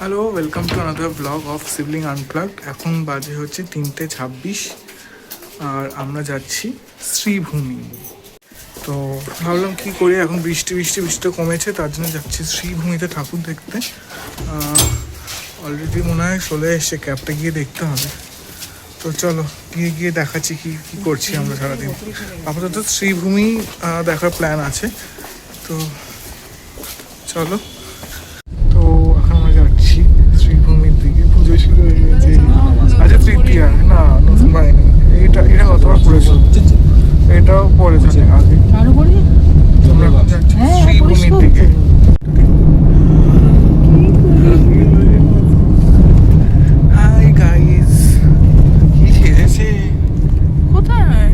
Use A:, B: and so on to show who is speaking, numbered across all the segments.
A: Hello, welcome to another blog of sibling unplugged. এখন বাজে হচ্ছে 3:26 আর আমরা যাচ্ছি শ্রীভূমি। তো ভাবলাম কি করি, এখন বৃষ্টি কমেছে, তার জন্য যাচ্ছি শ্রীভূমিতে ঠাকুর দেখতে। অলরেডি মনে হয় চলে এসছে, ক্যাবটা গিয়ে দেখতে হবে। তো চলো গিয়ে দেখাচ্ছি কি কি করছি আমরা সারাদিন। আপাতত শ্রীভূমি দেখার প্ল্যান আছে, তো চলো। তো এখন আমরা যাচ্ছি শ্রীভূমির দিকে। পুজো শুরু হয়ে গেছে। আচ্ছা, তৃতীয়া না, নতুন বাড়িনি এটা কতবার করেছো, এটাও পড়েছে আগে। তোমরা এখন যাচ্ছি শ্রীভূমির দিকে। হাই গাইস, কি সেজেছে?
B: কোথায়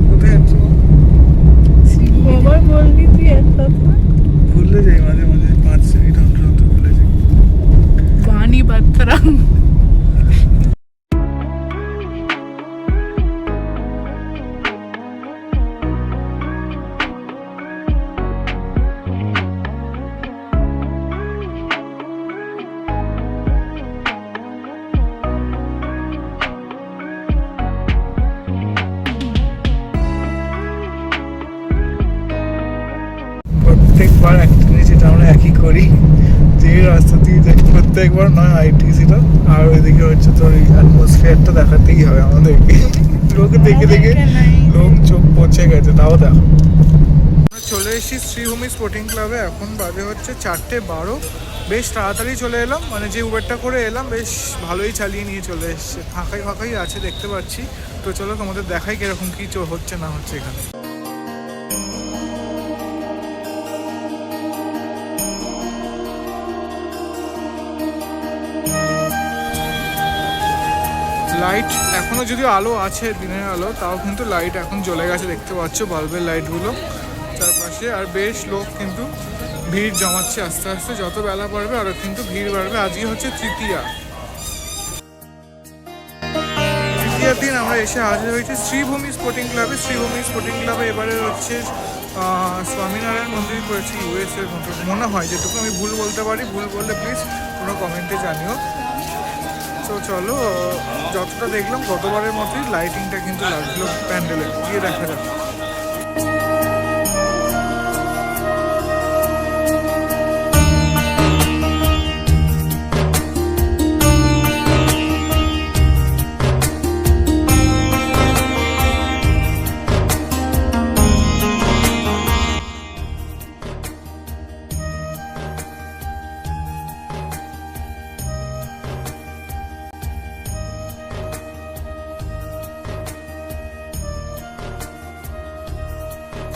A: কোথায় যাচ্ছ?
B: আবার বললি তুই একটা
A: ভুলে যাই মাঝে মাঝে, 5 মিনিট অন্তর ভুলে যাই।
B: বাণী বাত্রাং।
A: প্রত্যেকবার একটা জিনিস যেটা আমরা একই করি, যে রাস্তা দিয়ে যাই প্রত্যেকবার নয় আইটিসিটা, আর ওইদিকে হচ্ছে তোর এই অ্যাটমসফিয়ারটা দেখাতেই হবে আমাদেরকে। লোক দেখে লোক চোখ পচে গেছে, তাও দেখো। আমরা চলে এসেছি শ্রীভূমি স্পোর্টিং ক্লাবে। এখন বাজে হচ্ছে 4:12। বেশ তাড়াতাড়ি চলে এলাম, মানে যে উবেরটা করে এলাম বেশ ভালোই চালিয়ে নিয়ে চলে এসছে। ফাঁকাই আছে দেখতে পাচ্ছি। তো চলো তোমাদের দেখাই কিরকম কি হচ্ছে না হচ্ছে এখানে। লাইট এখনো যদিও আলো আছে, দিনের আলো, তাও কিন্তু লাইট এখন জ্বলে গেছে, দেখতে পাচ্ছ বাল্বের লাইটগুলো চারপাশে। আর বেশ লোক কিন্তু ভিড় জমাচ্ছে আস্তে আস্তে, যত বেলা বাড়বে আরও কিন্তু ভিড় বাড়বে। আজকে হচ্ছে তৃতীয়ার দিন আমরা এসে হাজির হয়েছি শ্রীভূমি স্পোর্টিং ক্লাবে। শ্রীভূমি স্পোর্টিং ক্লাবে এবারে হচ্ছে স্বামীনারায়ণ মন্দির করেছি, ইউএসের মনে হয়, যেটুকু আমি ভুল বলতে পারি। ভুল বললে প্লিজ কোনো কমেন্টে জানিও। তো চলো, যতটা দেখলাম গতবারের মতোই লাইটিংটা কিন্তু লাগলো প্যান্ডেলে, গিয়ে দেখা যাক।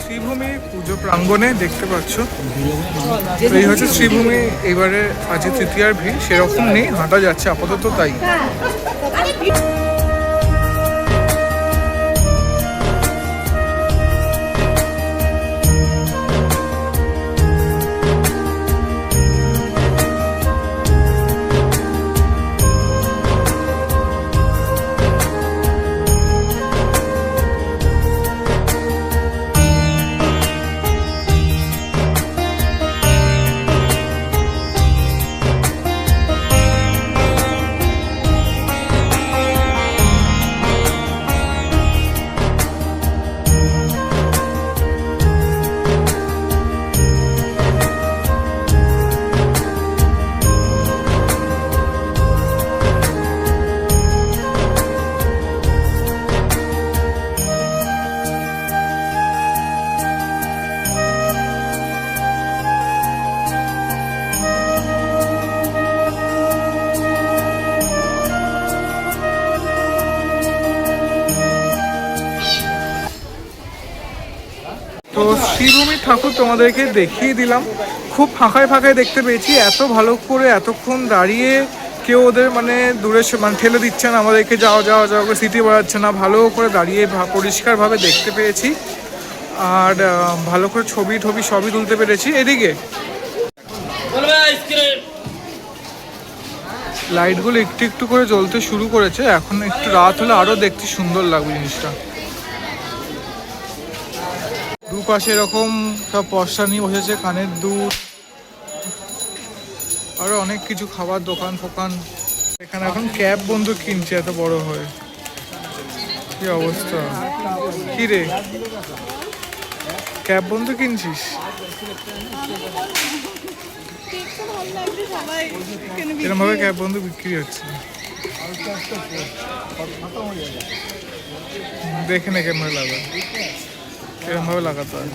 A: শ্রীভূমি পুজো প্রাঙ্গণে দেখতে পাচ্ছ, এই হচ্ছে শ্রীভূমি। এবারে আজকে তৃতীয়ার ভিড় সেরকম নেই, হাঁটা যাচ্ছে আপাতত তাই। তো শ্রীভূমির ঠাকুর তোমাদেরকে দেখিয়ে দিলাম। খুব ফাঁকায় দেখতে পেয়েছি, এত ভালো করে এতক্ষণ দাঁড়িয়ে কেউ ওদের মানে দূরে মানে ঠেলে দিচ্ছে না আমাদেরকে, যাও করে সিটি বাড়াচ্ছে না, ভালো করে দাঁড়িয়ে পরিষ্কারভাবে দেখতে পেয়েছি। আর ভালো করে ছবি সবই তুলতে পেরেছি। এদিকে লাইটগুলো একটু করে জ্বলতে শুরু করেছে, এখন একটু রাত হলে আরও দেখতে সুন্দর লাগবে জিনিসটা। দুপাশে এরকম সব পশা নিয়ে বসেছে, কানের দুল, আরো অনেক কিছু খাবার দোকান ফোকান। এখানে এখন ক্যাব বন্ধু কিনছে এত বড় হয়ে, কি অবস্থা। কি রে, ক্যাব বন্ধু কিনছিস? এরকম ভাবে ক্যাব বন্ধু বিক্রি হচ্ছে, দেখে না কেমন লাগা, এরকম ভাবে লাগাতে হয়।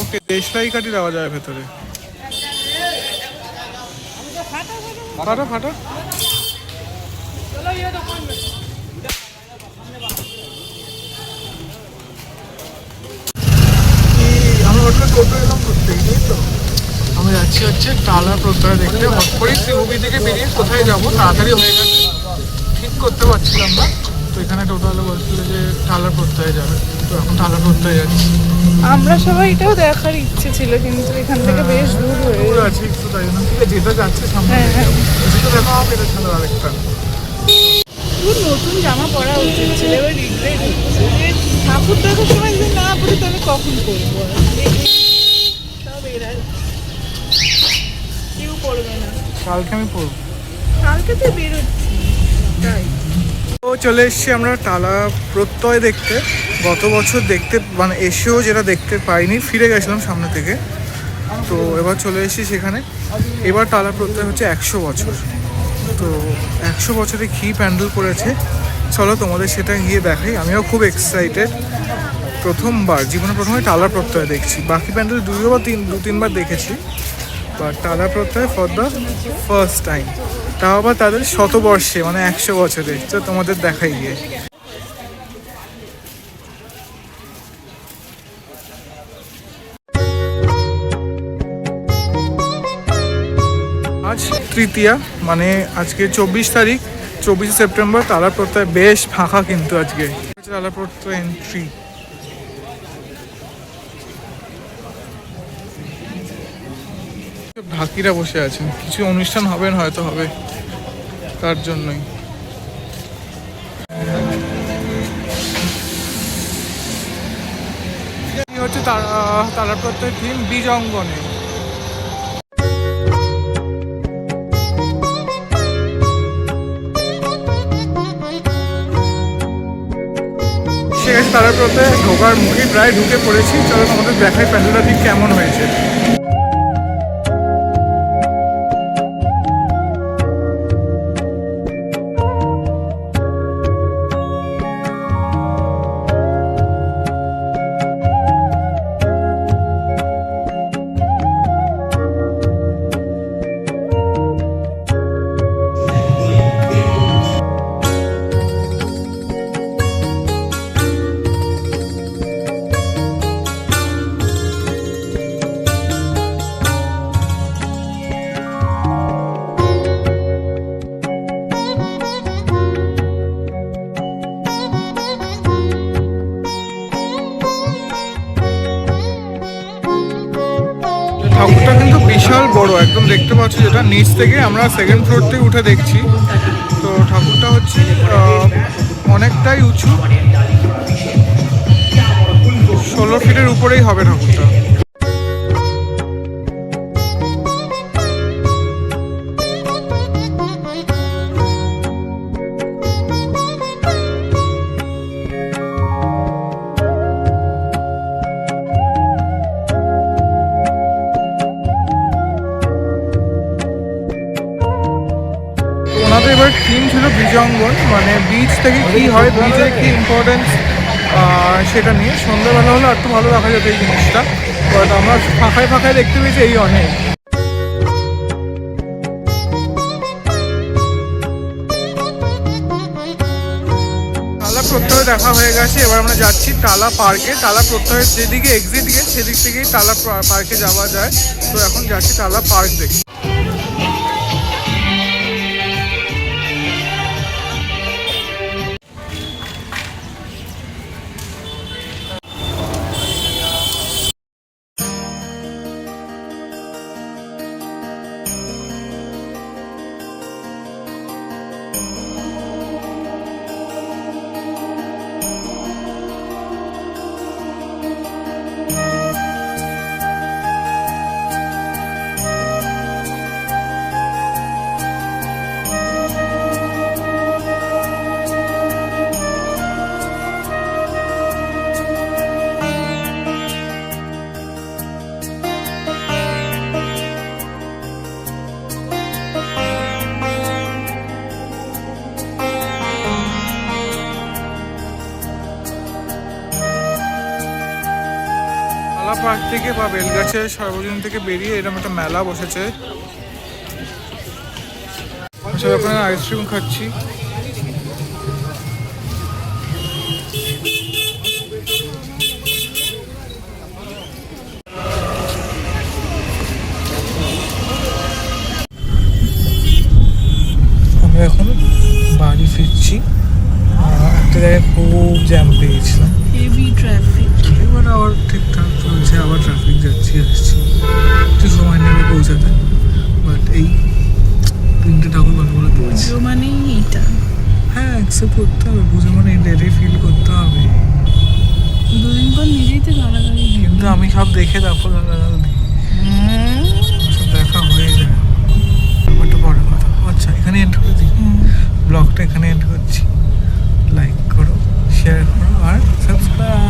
A: ওকে, দেশলাই কাঠি দেওয়া যায় ভেতরে। ফাটা ফাটা। আমরা ওটা টোটো এলাম করতে, তাই তো? আমি যাচ্ছি হচ্ছে টালা প্রত্যয় দেখতে। হট করে সিউবি থেকে বেরিয়ে কোথায় যাবো তাড়াতাড়ি হয়ে গেছে, ঠিক করতে পারছিলাম না। তো এখানে টোটোওয়ালা বলছিল যে টালা প্রত্যয় যাবে, তো এখন টালা প্রত্যয় যাচ্ছি।
B: আমরা সবাই এটাও দেখার ইচ্ছে ছিল, কিন্তু এখান থেকে বেশ দূর হয়ে
A: দূর আছে একটু, তাই জন্য ঠিক আছে যেটা যাচ্ছে সামনে
B: হ্যাঁ, হ্যাঁ।
A: যেটা দেখা হবে এটা ছিল আরেকটা।
B: পুরো নতুন জামা পরা উচিত ছিল, এবার রিগ্রেট হচ্ছে যে ঠাকুর দেখার সময় যদি না পড়ি তাহলে কখন করবো? সব এরা কেউ করবে না।
A: কালকে আমি পড়বো।
B: কালকে তো বেরোচ্ছি তাই।
A: তো চলে এসেছি আমরা টালা প্রত্যয় দেখতে। গত বছর দেখতে মানে এসেও যেটা দেখতে পাইনি, ফিরে গেছিলাম সামনে থেকে। তো এবার চলে এসেছি সেখানে। এবার টালা প্রত্যয় হচ্ছে 100 বছর। তো 100 বছরে কী প্যান্ডেল করেছে চলো তোমাদের সেটা গিয়ে দেখাই। আমিও খুব এক্সাইটেড, প্রথমবার জীবনে প্রথমে টালা প্রত্যয় দেখছি। বাকি প্যান্ডেল দু তিনবার দেখেছি, বাট টালা প্রত্যয় ফর দ্য ফার্স্ট টাইম, তাও আবার তাদের শতবর্ষে মানে 100 বছরে। তো তোমাদের দেখাই গিয়ে। আজ তৃতীয়া, মানে আজকে 24 তারিখ, 24 সেপ্টেম্বর। টালা প্রত্যয় বেশ ফাঁকা কিন্তু আজকে। টালা প্রত্যয় এন্ট্রি। ঢাকিরা বসে আছেন, কিছু অনুষ্ঠান হবে না, হয়তো হবে, তার জন্যই। হচ্ছে তারা প্রত্যয় থিম বীজ অঙ্গনে। ঠিক আছে, তারা প্রত্যয় ঢোকার মুখে প্রায় ঢুকে পড়েছি। চলো তোমাদের দেখাই প্যান্ডেলটা ঠিক কেমন হয়েছে। ঠাকুরটা কিন্তু বিশাল বড়, একদম দেখতে পাচ্ছ, যেটা নিচ থেকে আমরা সেকেন্ড ফ্লোর থেকে উঠে দেখছি। তো ঠাকুরটা হচ্ছে অনেকটাই উঁচু, 16 ফিটের উপরেই হবে ঠাকুরটা। ওনাদের এবার থিম ছিল বীজাঙ্গন, মানে বীজ থেকে কী হয়, বীজের কী ইম্পর্টেন্স সেটা নিয়ে। সন্ধ্যাবেলা হলে একটু ভালো দেখা যেত এই জিনিসটা, বাট আমরা ফাঁকায় ফাঁকায় দেখতে পেয়েছি এই অনেক। টালা প্রত্যয় দেখা হয়ে গেছে, এবার আমরা যাচ্ছি টালা পার্কে। টালা প্রত্যয়ের যেদিকে এক্সিট গেট সেদিক থেকেই টালা পার্কে যাওয়া যায়। তো এখন যাচ্ছি টালা পার্ক দেখি। পার্ক থেকে বা বেলগাছে সর্বজনীন থেকে বেরিয়ে এরকম একটা মেলা বসেছে। আচ্ছা, ওখানে আইসক্রিম খাচ্ছি। আমরা এখন বাড়ি ফিরছি। একটা জায়গায় খুব জ্যাম পেয়েছিলাম,
B: হেভি ট্রাফিক।
A: এবার আবার ঠিকঠাক চলছে, আবার ট্রাফিক যাচ্ছি আসছি, একটু সময় নেবে পৌঁছাতে। বাট এই 3টে ঠাকুর ভালো করে পড়েছে।
B: পুজো মানেই এইটা।
A: হ্যাঁ, অ্যাকসেপ্ট করতে হবে, পুজো মানে এটাই ফিল করতে হবে।
B: দুদিন পর নিজেই তো গালাগালি দিবি।
A: কিন্তু আমি সব দেখে তারপর গালাগাল দিই, সব দেখা হয়ে যায়। ব্যাপারটা বড় কথা। আচ্ছা, এখানে এন্ড করে দিই, ব্লগটা এখানে এন্ড করছি। লাইক করো, শেয়ার করো আর সাবস্ক্রাইব।